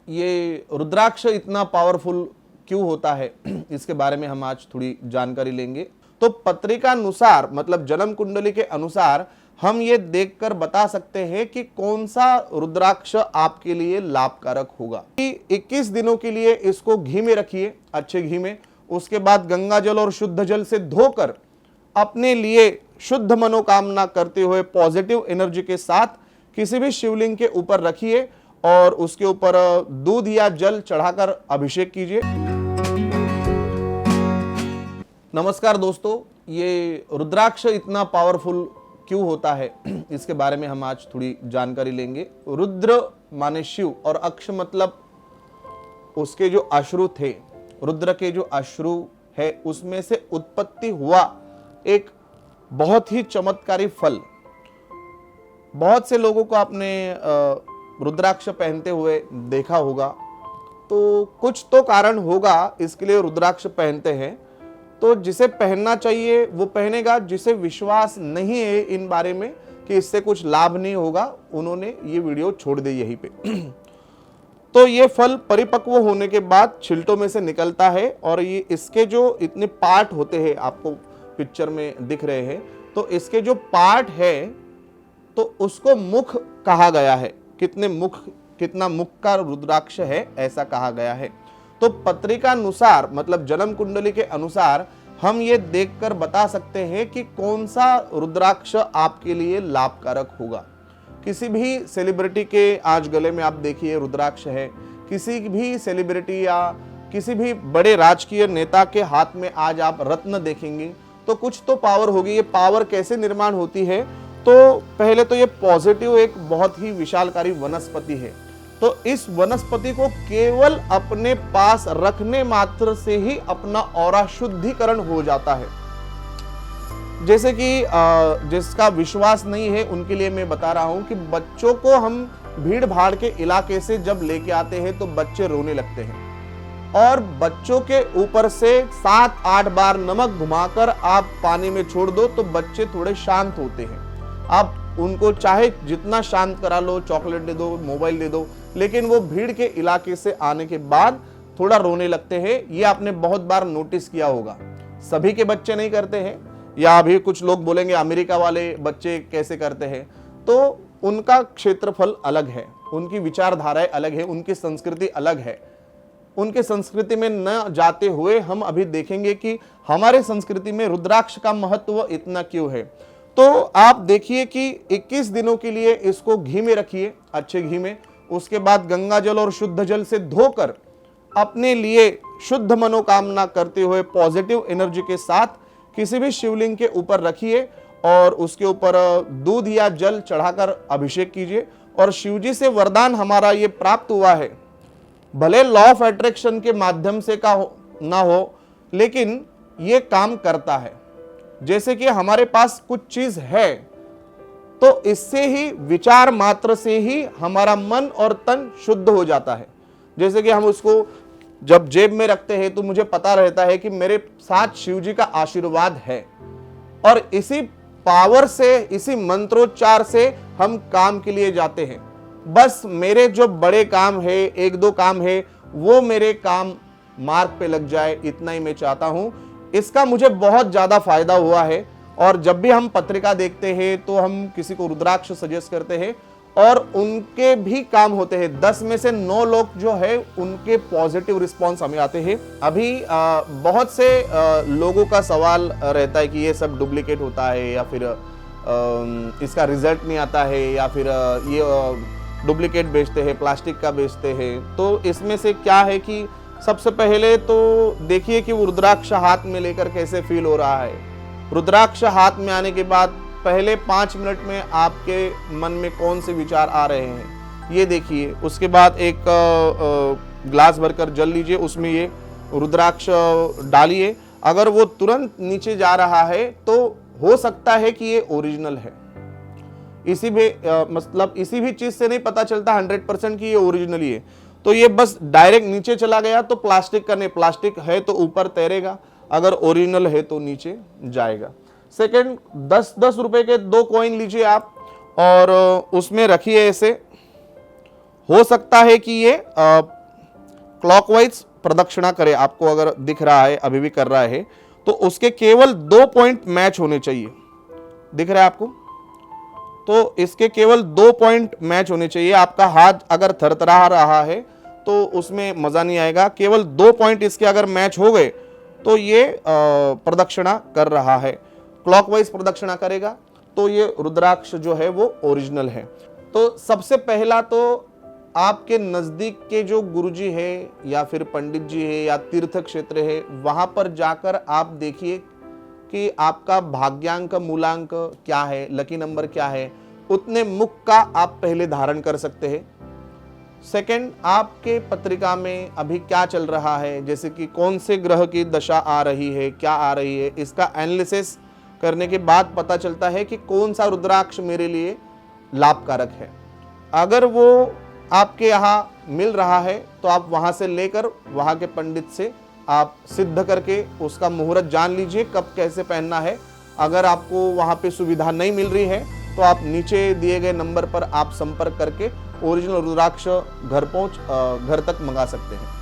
ये रुद्राक्ष इतना पावरफुल क्यों होता है इसके बारे में हम आज थोड़ी जानकारी लेंगे। तो पत्रिका अनुसार मतलब जन्म कुंडली के अनुसार हम ये देखकर बता सकते हैं कि कौन सा रुद्राक्ष आपके लिए लाभकारक होगा। कि 21 दिनों के लिए इसको घी में रखिए, अच्छे घी में। उसके बाद गंगा जल और शुद्ध जल से धोकर अपने लिए शुद्ध मनोकामना करते हुए पॉजिटिव एनर्जी के साथ किसी भी शिवलिंग के ऊपर रखिए और उसके ऊपर दूध या जल चढ़ाकर अभिषेक कीजिए। नमस्कार दोस्तों, ये रुद्राक्ष इतना पावरफुल क्यों होता है इसके बारे में हम आज थोड़ी जानकारी लेंगे। रुद्र माने शिव और अक्ष मतलब उसके जो अश्रु थे, रुद्र के जो अश्रु है उसमें से उत्पत्ति हुआ एक बहुत ही चमत्कारी फल। बहुत से लोगों को आपने रुद्राक्ष पहनते हुए देखा होगा, तो कुछ तो कारण होगा इसके लिए रुद्राक्ष पहनते हैं। तो जिसे पहनना चाहिए वो पहनेगा, जिसे विश्वास नहीं है इन बारे में कि इससे कुछ लाभ नहीं होगा, उन्होंने ये वीडियो छोड़ दी यहीं पे। तो ये फल परिपक्व होने के बाद छिलटों में से निकलता है और ये इसके जो इतने पार्ट होते हैं आपको पिक्चर में दिख रहे हैं, तो इसके जो पार्ट है तो उसको मुख कहा गया है। कितना मुख का रुद्राक्ष है ऐसा कहा गया है। तो पत्रिका अनुसार मतलब जन्म कुंडली के अनुसार हम ये देखकर बता सकते हैं कि कौन सा रुद्राक्ष आपके लिए लाभकारक होगा। किसी भी सेलिब्रिटी के आज गले में आप देखिए रुद्राक्ष है, किसी भी सेलिब्रिटी या किसी भी बड़े राजकीय नेता के हाथ में आज आप रत्न देखेंगे तो कुछ तो पावर होगी। ये पावर कैसे निर्माण होती है? तो पहले तो ये पॉजिटिव एक बहुत ही विशालकारी वनस्पति है। तो इस वनस्पति को केवल अपने पास रखने मात्र से ही अपना ऑरा शुद्धिकरण हो जाता है। जैसे कि जिसका विश्वास नहीं है उनके लिए मैं बता रहा हूं कि बच्चों को हम भीड़ भाड़ के इलाके से जब लेके आते हैं तो बच्चे रोने लगते हैं और बच्चों के ऊपर से 7-8 बार नमक घुमाकर आप पानी में छोड़ दो तो बच्चे थोड़े शांत होते हैं। आप उनको चाहे जितना शांत करा लो, चॉकलेट दे दो, मोबाइल दे दो, लेकिन वो भीड़ के इलाके से आने के बाद थोड़ा रोने लगते हैं। ये आपने बहुत बार नोटिस किया होगा। सभी के बच्चे नहीं करते हैं, या अभी कुछ लोग बोलेंगे अमेरिका वाले बच्चे कैसे करते हैं, तो उनका क्षेत्रफल अलग है, उनकी विचारधाराएं अलग है, उनकी संस्कृति अलग है। उनके संस्कृति में न जाते हुए हम अभी देखेंगे कि हमारे संस्कृति में रुद्राक्ष का महत्व इतना क्यों है। तो आप देखिए कि 21 दिनों के लिए इसको घी में रखिए, अच्छे घी में। उसके बाद गंगा जल और शुद्ध जल से धोकर अपने लिए शुद्ध मनोकामना करते हुए पॉजिटिव एनर्जी के साथ किसी भी शिवलिंग के ऊपर रखिए और उसके ऊपर दूध या जल चढ़ाकर अभिषेक कीजिए। और शिवजी से वरदान हमारा ये प्राप्त हुआ है, भले लॉ ऑफ अट्रैक्शन के माध्यम से ना हो, लेकिन ये काम करता है। जैसे कि हमारे पास कुछ चीज है तो इससे ही विचार मात्र से ही हमारा मन और तन शुद्ध हो जाता है। जैसे कि हम उसको जब जेब में रखते हैं तो मुझे पता रहता है कि मेरे साथ शिवजी का आशीर्वाद है और इसी पावर से, इसी मंत्रोच्चार से हम काम के लिए जाते हैं। बस मेरे जो बड़े काम है, 1-2 काम है, वो मेरे काम मार्ग पे लग जाए, इतना ही मैं चाहता हूं। इसका मुझे बहुत ज्यादा फायदा हुआ है और जब भी हम पत्रिका देखते हैं तो हम किसी को रुद्राक्ष सजेस्ट करते हैं और उनके भी काम होते हैं। 10 में से 9 लोग जो है उनके पॉजिटिव रिस्पांस हमें आते हैं। अभी बहुत से लोगों का सवाल रहता है कि ये सब डुप्लीकेट होता है या फिर इसका रिजल्ट नहीं आता है या फिर ये डुप्लीकेट बेचते हैं, प्लास्टिक का बेचते हैं। तो इसमें से क्या है कि सबसे पहले तो देखिए कि वो रुद्राक्ष हाथ में लेकर कैसे फील हो रहा है। रुद्राक्ष हाथ में आने के बाद पहले 5 मिनट में आपके मन में कौन से विचार आ रहे हैं ये देखिए। उसके बाद एक ग्लास भरकर जल लीजिए, उसमें ये रुद्राक्ष डालिए। अगर वो तुरंत नीचे जा रहा है तो हो सकता है कि ये ओरिजिनल है। इसी भी चीज से नहीं पता चलता 100% कि ये ओरिजिनल ही है। तो ये बस डायरेक्ट नीचे चला गया तो प्लास्टिक का नहीं, प्लास्टिक है तो ऊपर तैरेगा, अगर ओरिजिनल है तो नीचे जाएगा। सेकंड, 10-10 रुपए के 2 कॉइन लीजिए आप और उसमें रखिए ऐसे हो सकता है कि ये क्लॉकवाइज प्रदक्षिणा करे, आपको अगर दिख रहा है अभी भी कर रहा है, तो उसके केवल 2 पॉइंट मैच होने चाहिए। दिख रहा है आपको? तो इसके केवल 2 पॉइंट मैच होने चाहिए। आपका हाथ अगर थरथरा रहा है तो उसमें मजा नहीं आएगा। केवल 2 पॉइंट इसके अगर मैच हो गए तो ये प्रदक्षिणा कर रहा है। क्लॉकवाइज प्रदक्षिणा करेगा तो ये रुद्राक्ष जो है वो ओरिजिनल है। तो सबसे पहला तो आपके नजदीक के जो गुरुजी है या फिर पंडित जी है या तीर्थ क्षेत्र है, वहां पर जाकर आप देखिए कि आपका भाग्यांक मूलांक क्या है, लकी नंबर क्या है। उतने मुख का आप पहले धारण कर सकते हैं। सेकंड, आपके पत्रिका में अभी क्या चल रहा है, जैसे कि कौन से ग्रह की दशा आ रही है, क्या आ रही है, इसका एनालिसिस करने के बाद पता चलता है कि कौन सा रुद्राक्ष मेरे लिए लाभकारक है। अगर वो आपके यहाँ मिल रहा है तो आप वहां से लेकर वहां के पंडित से आप सिद्ध करके उसका मुहूर्त जान लीजिए कब कैसे पहनना है। अगर आपको वहां पे सुविधा नहीं मिल रही है तो आप नीचे दिए गए नंबर पर आप संपर्क करके ओरिजिनल रुद्राक्ष घर तक मंगा सकते हैं।